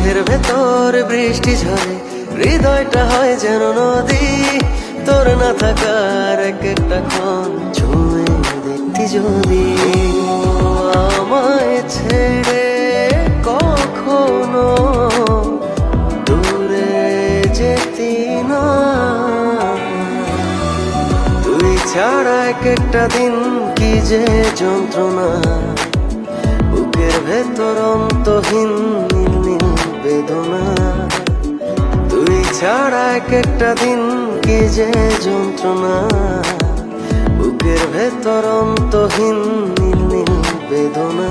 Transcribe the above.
বুকের ভেতর বৃষ্টি ঝরে, হৃদয়টা হয় যেন নদী। তোর না থাকার এক একটা ক্ষণ ছুঁয়ে দেখতি যদি। আমায় ছেড়ে কখনো দূরে যেতি না, তুই ছাড়া এক একটা দিন কি যে যন্ত্রণা। বুকের ভেতর অন্তহীন নীল নীল বেদনা, তুই ছাড়া এক একটা দিন কি যে যন্ত্রণা। বুকের ভেতর অন্তহীন নীল নীল বেদনা।